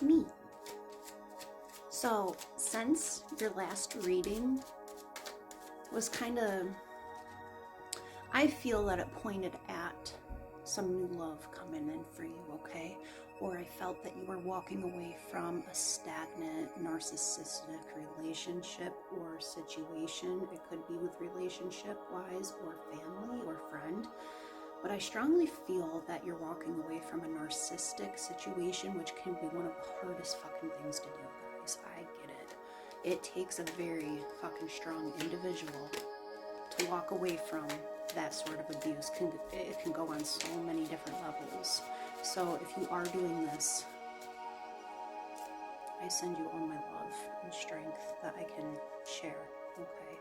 me. So, since your last reading was kind of, I feel that it pointed at some new love coming in for you, okay? Or I felt that you were walking away from a stagnant, narcissistic relationship or situation. It could be with relationship-wise or family or friend. But I strongly feel that you're walking away from a narcissistic situation, which can be one of the hardest fucking things to do, guys. I get it. It takes a very fucking strong individual to walk away from that sort of abuse. It can go on so many different levels. So if you are doing this, I send you all my love and strength that I can share, okay?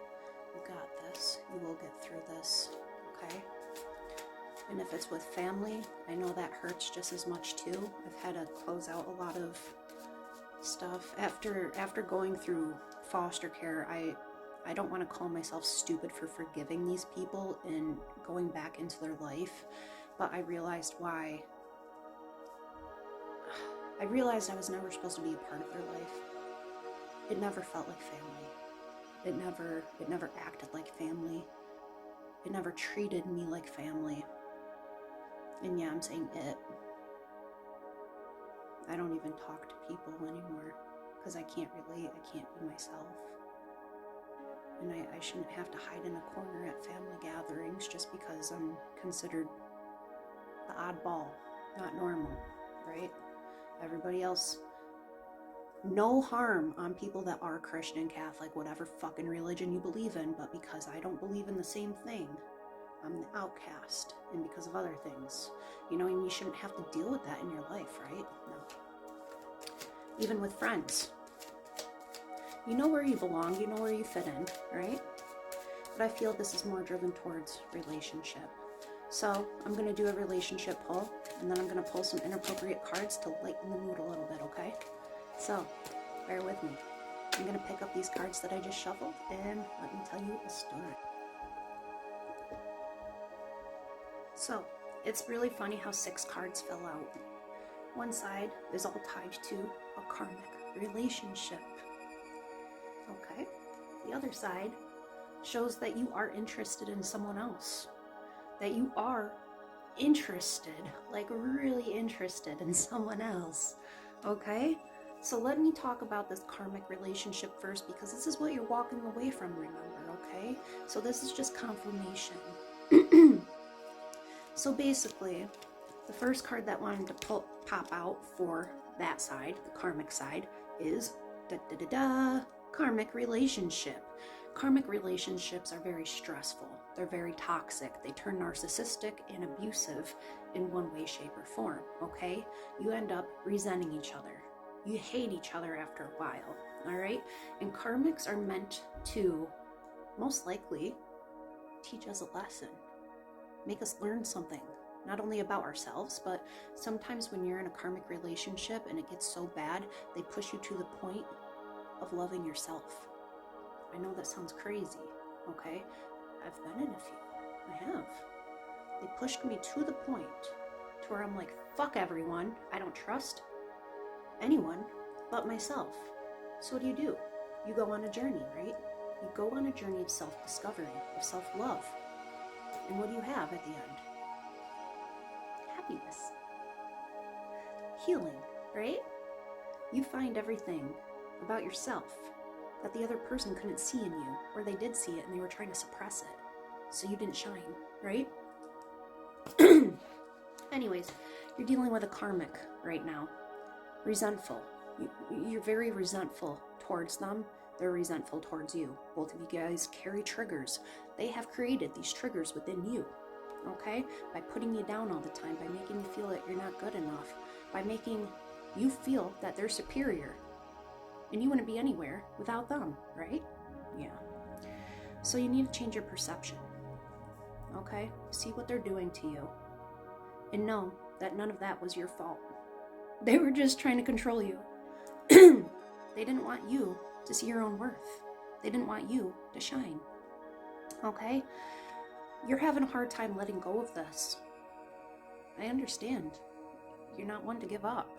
You got this. You will get through this, okay? And if it's with family, I know that hurts just as much too. I've had to close out a lot of stuff. After going through foster care, I don't want to call myself stupid for forgiving these people and going back into their life, but I realized why. I realized I was never supposed to be a part of their life. It never felt like family. It never acted like family. It never treated me like family. And yeah, I'm saying it. I don't even talk to people anymore because I can't relate. I can't be myself. And I shouldn't have to hide in a corner at family gatherings just because I'm considered the oddball, not normal, right? Everybody else, no harm on people that are Christian, Catholic, whatever fucking religion you believe in, but because I don't believe in the same thing, I'm the outcast, and because of other things. You know, and you shouldn't have to deal with that in your life, right? No. Even with friends. You know where you belong, you know where you fit in, right? But I feel this is more driven towards relationship. So I'm going to do a relationship pull, and then I'm going to pull some inappropriate cards to lighten the mood a little bit, okay? So, bear with me. I'm going to pick up these cards that I just shuffled, and let me tell you a story. So, it's really funny how 6 cards fell out. One side is all tied to a karmic relationship. Okay? The other side shows that you are interested in someone else. That you are interested, like really interested in someone else. Okay? So let me talk about this karmic relationship first, because this is what you're walking away from, remember, okay? So this is just confirmation. So basically, the first card that wanted to pop out for that side, the karmic side, is karmic relationship. Karmic relationships are very stressful. They're very toxic. They turn narcissistic and abusive in one way, shape, or form, okay? You end up resenting each other. You hate each other after a while, all right? And karmics are meant to, most likely, teach us a lesson. Make us learn something, not only about ourselves, but sometimes when you're in a karmic relationship and it gets so bad, they push you to the point of loving yourself. I know that sounds crazy, okay? I've been in a few. I have. They pushed me to the point to where I'm like, fuck everyone. I don't trust anyone but myself. So what do? You go on a journey, right? You go on a journey of self-discovery, of self-love. And what do you have at the end? Happiness. Healing, right? You find everything about yourself that the other person couldn't see in you, or they did see it and they were trying to suppress it, so you didn't shine, right? Anyways, you're dealing with a karmic right now. Resentful. You're very resentful towards them. They're resentful towards you. Both of you guys carry triggers. They have created these triggers within you, okay? By putting you down all the time, by making you feel that you're not good enough, by making you feel that they're superior. And you wouldn't be anywhere without them, right? Yeah. So you need to change your perception, okay? See what they're doing to you. And know that none of that was your fault. They were just trying to control you. They didn't want you to see your own worth. They didn't want you to shine, okay? You're having a hard time letting go of this. I understand. You're not one to give up.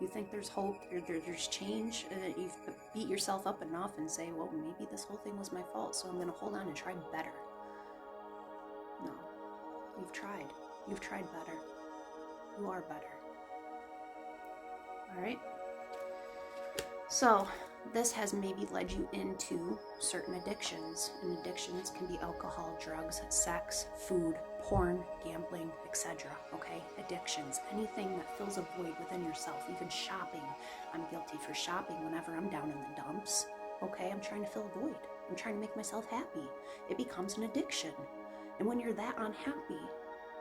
You think there's hope, there's change, you've beat yourself up enough and say, well, maybe this whole thing was my fault, so I'm going to hold on and try better. No, you've tried better. You are better. All right. So this has maybe led you into certain addictions, and addictions can be alcohol, drugs, sex, food, porn, gambling, etc. Okay, addictions, anything that fills a void within yourself, even shopping. I'm guilty for shopping whenever I'm down in the dumps. Okay, I'm trying to fill a void. I'm trying to make myself happy. It becomes an addiction. And when you're that unhappy,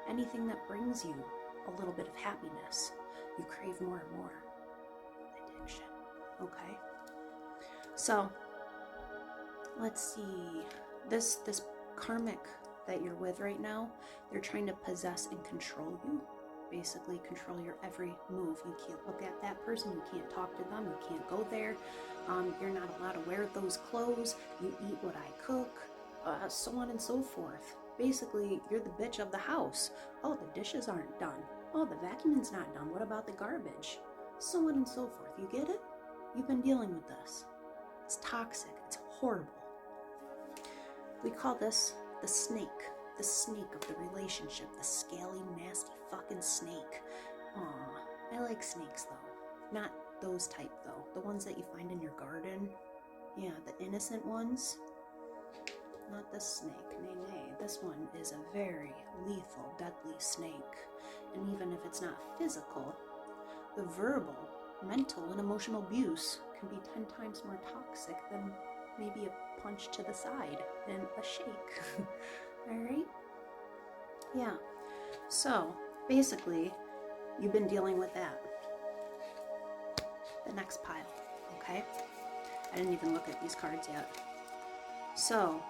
anything that brings you a little bit of happiness, you crave more and more. Addiction. Okay. So let's see. This karmic that you're with right now, they're trying to possess and control you. Basically control your every move. You can't look at that person, you can't talk to them, you can't go there. You're not allowed to wear those clothes, you eat what I cook, so on and so forth. Basically, you're the bitch of the house. Oh, the dishes aren't done. Oh, the vacuuming's not done. What about the garbage? So on and so forth. You get it? You've been dealing with this. It's toxic. It's horrible. We call this the snake of the relationship, the scaly, nasty fucking snake. Aw, I like snakes though. Not those type though. The ones that you find in your garden. Yeah, the innocent ones. Not this snake. Nay. This one is a very lethal, deadly snake. And even if it's not physical, the verbal, mental, and emotional abuse can be 10 times more toxic than maybe a punch to the side and a shake. Alright? Yeah. So, basically, you've been dealing with that. The next pile, okay? I didn't even look at these cards yet. So,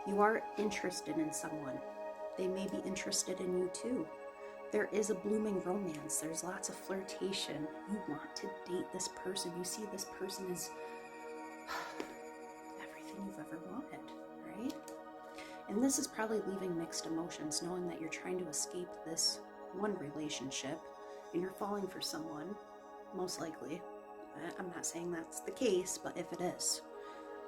you are interested in someone. They may be interested in you too. There is a blooming romance. There's lots of flirtation. You want to date this person. You see this person as everything you've ever wanted, right? And this is probably leaving mixed emotions, knowing that you're trying to escape this one relationship and you're falling for someone, most likely. I'm not saying that's the case, but if it is,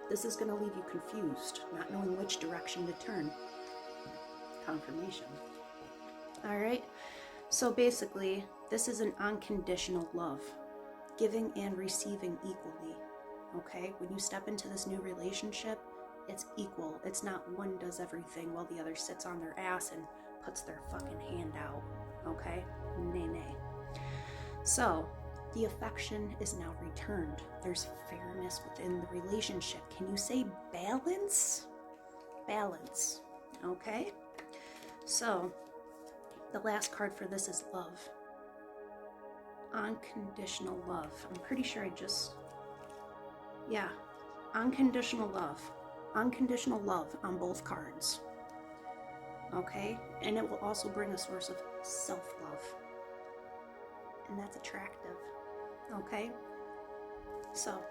this is going to leave you confused, not knowing which direction to turn. Confirmation. All right. So basically, this is an unconditional love, giving and receiving equally. Okay? When you step into this new relationship, it's equal. It's not one does everything while the other sits on their ass and puts their fucking hand out. Okay? Nay. So, the affection is now returned. There's fairness within the relationship. Can you say balance? Balance. Okay? So, the last card for this is love. Unconditional love. I'm pretty sure unconditional love. Unconditional love on both cards. Okay? And it will also bring a source of self-love. And that's attractive. Okay? So,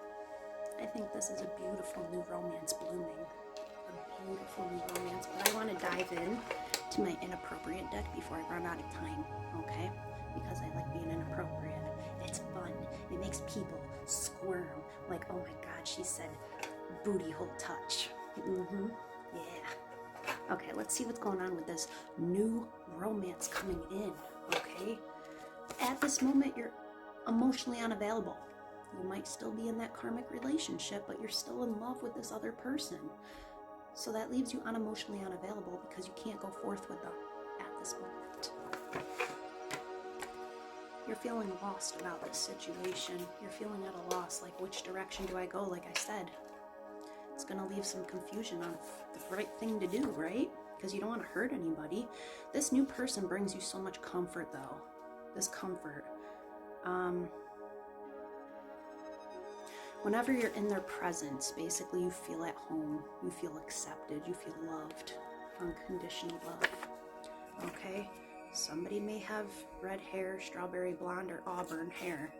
I think this is a beautiful new romance blooming. A beautiful new romance. But I want to dive in to my inappropriate deck before I run out of time. Okay? Because I like being inappropriate. It's fun. It makes people squirm. Like, oh my god, she said booty hole touch. Yeah. Okay, let's see what's going on with this new romance coming in. Okay? At this moment, you're emotionally unavailable. You might still be in that karmic relationship, but you're still in love with this other person. So that leaves you unemotionally unavailable because you can't go forth with them at this moment. You're feeling lost about this situation. You're feeling at a loss, like which direction do I go, like I said. It's going to leave some confusion on the right thing to do, right? Because you don't want to hurt anybody. This new person brings you so much comfort, though. This comfort. Whenever you're in their presence, basically you feel at home, you feel accepted, you feel loved, unconditional love. Okay? Somebody may have red hair, strawberry blonde, or auburn hair.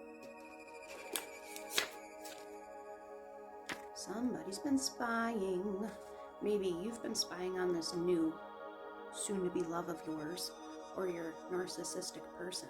Somebody's been spying. Maybe you've been spying on this new, soon-to-be love of yours, or your narcissistic person.